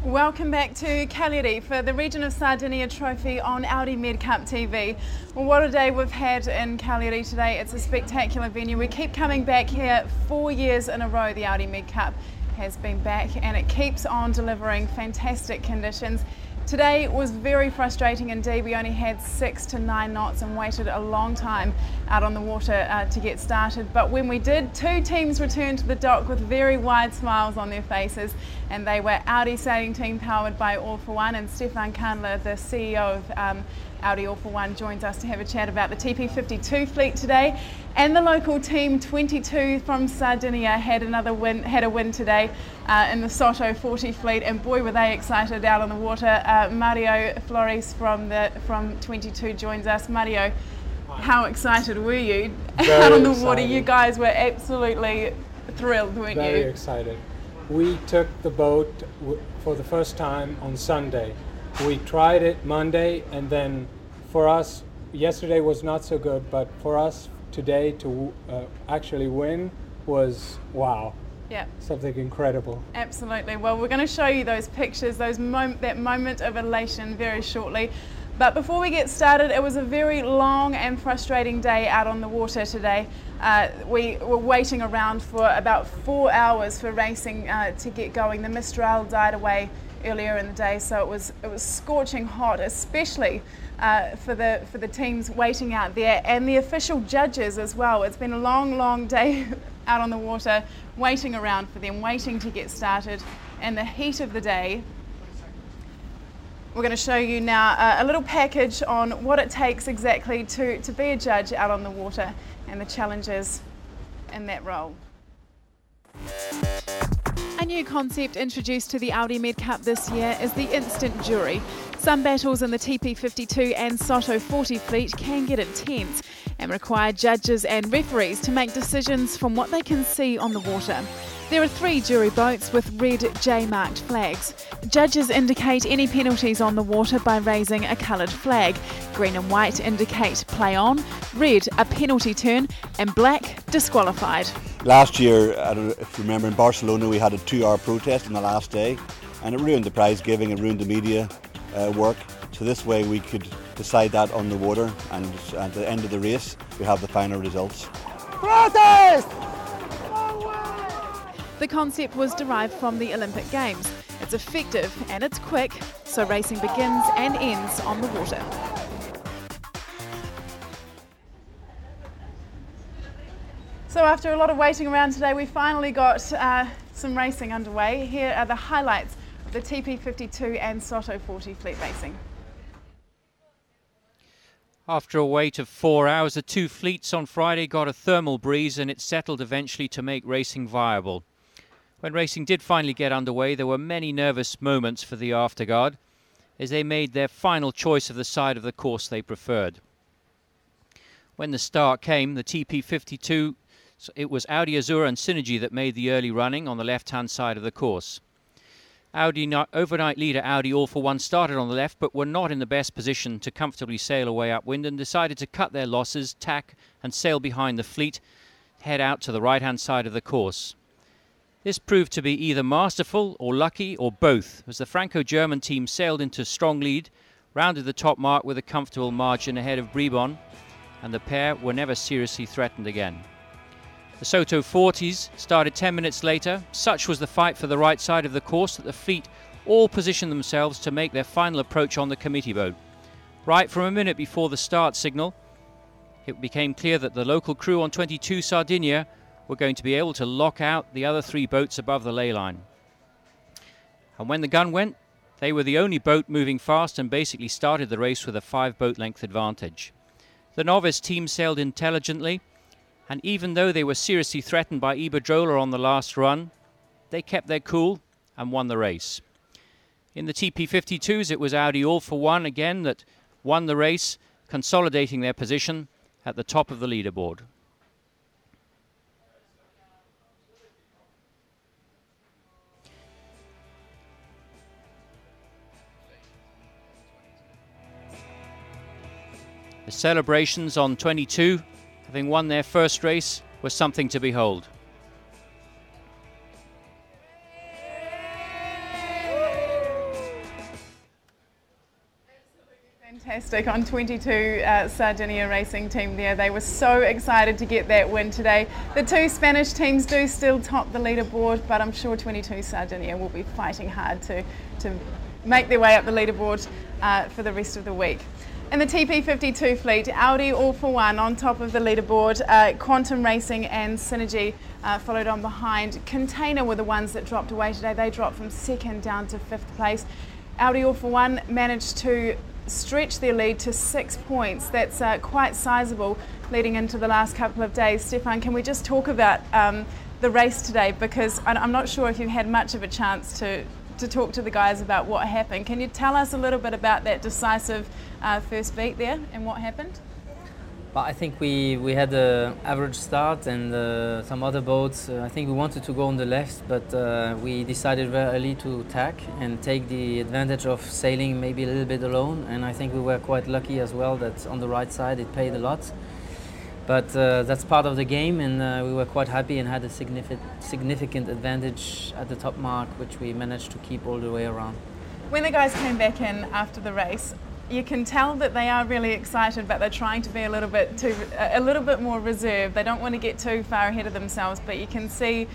Welcome back to Cagliari for the Region of Sardinia Trophy on Audi MedCup TV. Well, what a day we've had in Cagliari today. It's a spectacular venue. We keep coming back here 4 years in a row. The Audi MedCup has been back and it keeps on delivering fantastic conditions. Today was very frustrating indeed. We only had 6 to 9 knots and waited a long time out on the water to get started. But when we did, 2 teams returned to the dock with very wide smiles on their faces, and they were Audi sailing team powered by All for One, and Stefan Candler, the CEO of Audi All for One, joins us to have a chat about the TP52 fleet today. And the local team 22 from Sardinia had a win today in the Soto 40 fleet, and boy were they excited out on the water. Mario Flores from 22 joins us. Mario, how excited were you out on the water? You guys were absolutely thrilled, weren't you? Very excited. We took the boat for the first time on Sunday. We tried it Monday, and then for us, yesterday was not so good, but for us today to actually win was wow. Yeah. Something incredible. Absolutely. Well, we're going to show you those pictures, that moment of elation very shortly. But before we get started, it was a very long and frustrating day out on the water today. We were waiting around for about 4 hours for racing to get going. The Mistral died away earlier in the day, so it was scorching hot, especially for the teams waiting out there and the official judges as well. It's been a long day out on the water, waiting around for them, waiting to get started in the heat of the day. We're going to show you now a little package on what it takes exactly to be a judge out on the water and the challenges in that role. A new concept introduced to the Audi MedCup this year is the instant jury. Some battles in the TP52 and Soto 40 fleet can get intense and require judges and referees to make decisions from what they can see on the water. There are 3 jury boats with red J-marked flags. Judges indicate any penalties on the water by raising a coloured flag. Green and white indicate play on, red a penalty turn, and black disqualified. Last year, I don't know if you remember, in Barcelona we had a 2-hour protest on the last day, and it ruined the prize giving, it ruined the media work. So this way we could decide that on the water, and at the end of the race we have the final results. Protest! The concept was derived from the Olympic Games. It's effective and it's quick, so racing begins and ends on the water. So after a lot of waiting around today, we finally got some racing underway. Here are the highlights of the TP52 and Soto 40 fleet racing. After a wait of 4 hours, the 2 fleets on Friday got a thermal breeze, and it settled eventually to make racing viable. When racing did finally get underway, there were many nervous moments for the afterguard as they made their final choice of the side of the course they preferred. When the start came, the TP52, it was Audi Azura and Synergy that made the early running on the left-hand side of the course. Audi overnight leader Audi All for One started on the left, but were not in the best position to comfortably sail away upwind and decided to cut their losses, tack and sail behind the fleet, head out to the right-hand side of the course. This proved to be either masterful or lucky or both, as the Franco-German team sailed into strong lead, rounded the top mark with a comfortable margin ahead of Bribon, and the pair were never seriously threatened again. The Soto 40s started 10 minutes later. Such was the fight for the right side of the course that the fleet all positioned themselves to make their final approach on the committee boat. Right from a minute before the start signal, it became clear that the local crew on 22 Sardinia were going to be able to lock out the other 3 boats above the ley line. And when the gun went, they were the only boat moving fast and basically started the race with a 5-boat length advantage. The novice team sailed intelligently, and even though they were seriously threatened by Iberdrola on the last run, they kept their cool and won the race. In the TP52s, it was Audi All for One again that won the race, consolidating their position at the top of the leaderboard. The celebrations on 22, having won their first race, was something to behold. fantastic on 22 Sardinia Racing team there. They were so excited to get that win today. The two Spanish teams do still top the leaderboard, but I'm sure 22 Sardinia will be fighting hard to make their way up the leaderboard for the rest of the week. In the TP52 fleet, Audi All For One on top of the leaderboard, Quantum Racing and Synergy followed on behind. Container were the ones that dropped away today. They dropped from second down to fifth place. Audi All For One managed to stretch their lead to 6 points. That's quite sizable leading into the last couple of days. Stefan, can we just talk about the race today? Because I'm not sure if you had much of a chance to talk to the guys about what happened. Can you tell us a little bit about that decisive first beat there and what happened? Well, I think we had an average start and some other boats. I think we wanted to go on the left, but we decided very early to tack and take the advantage of sailing maybe a little bit alone. And I think we were quite lucky as well that on the right side it paid a lot. But that's part of the game, and we were quite happy and had a significant advantage at the top mark, which we managed to keep all the way around. When the guys came back in after the race, you can tell that they are really excited, but they're trying to be a little bit more reserved. They don't want to get too far ahead of themselves, but you can see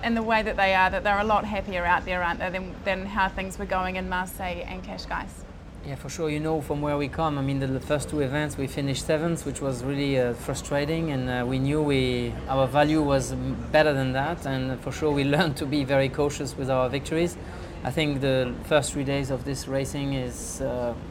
in the way that they are that they're a lot happier out there, aren't they, than how things were going in Marseille and Cagliari. Yeah, for sure. You know, from where we come, I mean, the first two events we finished seventh, which was really frustrating, and we knew our value was better than that, and for sure we learned to be very cautious with our victories. I think the first 3 days of this racing is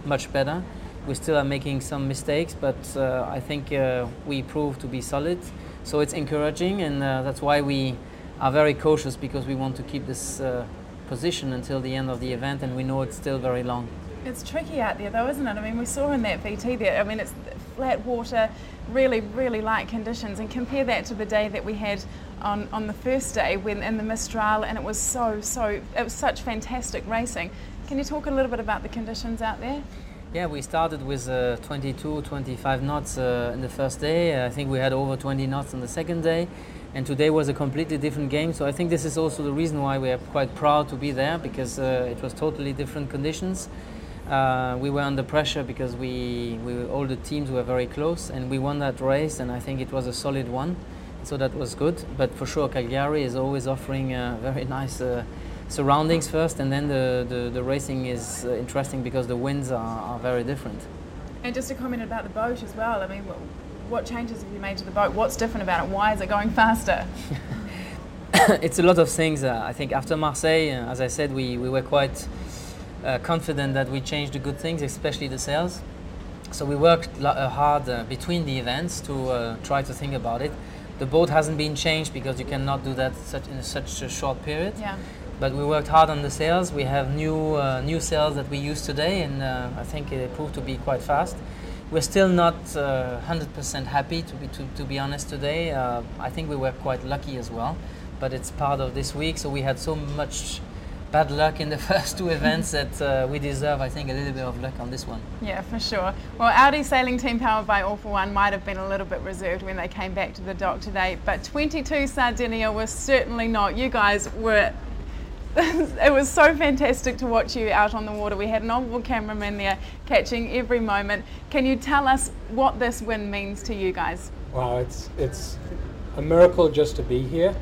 much better. We still are making some mistakes, but I think we proved to be solid, so it's encouraging, and that's why we are very cautious, because we want to keep this position until the end of the event, and we know it's still very long. It's tricky out there though, isn't it? I mean, we saw in that VT there, I mean, it's flat water, really, really light conditions, and compare that to the day that we had on the first day when in the Mistral, and it was such fantastic racing. Can you talk a little bit about the conditions out there? Yeah, we started with 22, 25 knots in the first day. I think we had over 20 knots on the second day, and today was a completely different game. So I think this is also the reason why we are quite proud to be there, because it was totally different conditions. We were under pressure because all the teams were very close, and we won that race, and I think it was a solid one, so that was good. But for sure Cagliari is always offering very nice surroundings first, and then the racing is interesting because the winds are very different. And just a comment about the boat as well. I mean, what changes have you made to the boat? What's different about it? Why is it going faster? It's a lot of things. I think after Marseille, as I said, we were quite confident that we changed the good things, especially the sails. So we worked hard between the events to try to think about it. The boat hasn't been changed because you cannot do that in such a short period. Yeah. But we worked hard on the sails. We have new sails that we use today, and I think it proved to be quite fast. We're still not 100% happy, to be honest, today. I think we were quite lucky as well, but it's part of this week. So we had so much bad luck in the first two events that we deserve, I think, a little bit of luck on this one. Yeah, for sure. Well, Audi sailing team powered by All For One might have been a little bit reserved when they came back to the dock today, but 22 Sardinia was certainly not. You guys were... It was so fantastic to watch you out on the water. We had an onboard cameraman there catching every moment. Can you tell us what this win means to you guys? Wow, it's a miracle just to be here,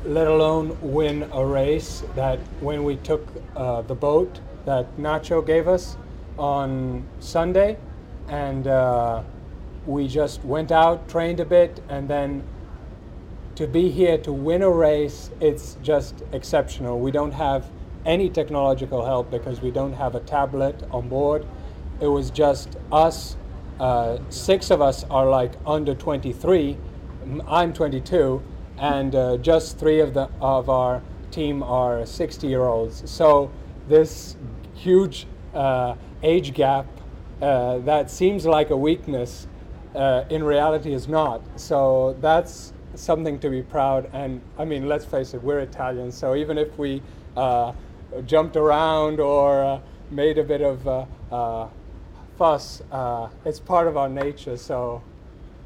let alone win a race that when we took the boat that Nacho gave us on Sunday, and we just went out, trained a bit, and then to be here to win a race, it's just exceptional. We don't have any technological help because we don't have a tablet on board. It was just us. 6 of us are like under 23. I'm 22, and just 3 of our team are 60-year-olds. So this huge age gap that seems like a weakness, in reality is not. So that's something to be proud. And I mean, let's face it, we're Italians, so even if we jumped around or made a bit of fuss, it's part of our nature. So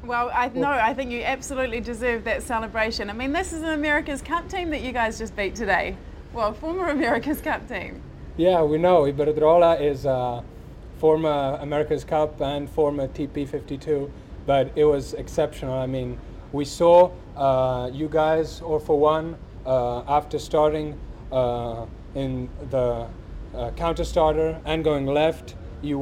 well, I think you absolutely deserve that celebration. I mean, this is an America's Cup team that you guys just beat today. Well, former America's Cup team. Yeah, we know Iberdrola is former America's Cup and former TP52, but it was exceptional. I mean, we saw you guys, or for one, after starting in the counter starter and going left, you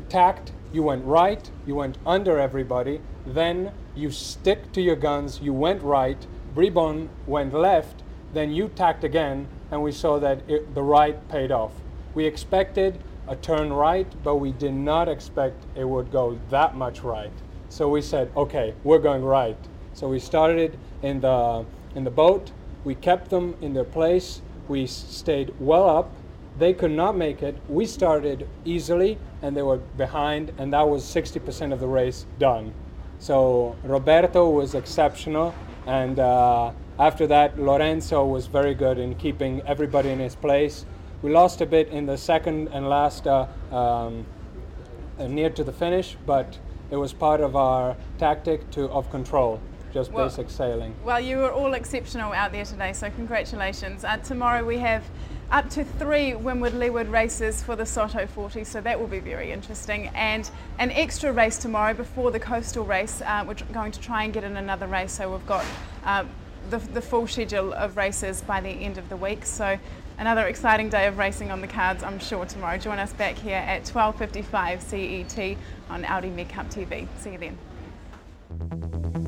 tacked, you went right, you went under everybody, then you stick to your guns, you went right, Bribon went left, then you tacked again, and we saw that the right paid off. We expected a turn right, but we did not expect it would go that much right. So we said, okay, we're going right. So we started in the boat, we kept them in their place, we stayed well up, they could not make it, we started easily, and they were behind, and that was 60% of the race done. So Roberto was exceptional, and after that Lorenzo was very good in keeping everybody in his place. We lost a bit in the second and last near to the finish, but it was part of our tactic of control, just basic sailing. Well, you were all exceptional out there today, so congratulations. Tomorrow we have up to 3 windward-leeward races for the Soto 40, so that will be very interesting. And an extra race tomorrow before the coastal race. We're going to try and get in another race, so we've got the full schedule of races by the end of the week. So another exciting day of racing on the cards, I'm sure, tomorrow. Join us back here at 12:55 CET on Audi MedCup TV. See you then.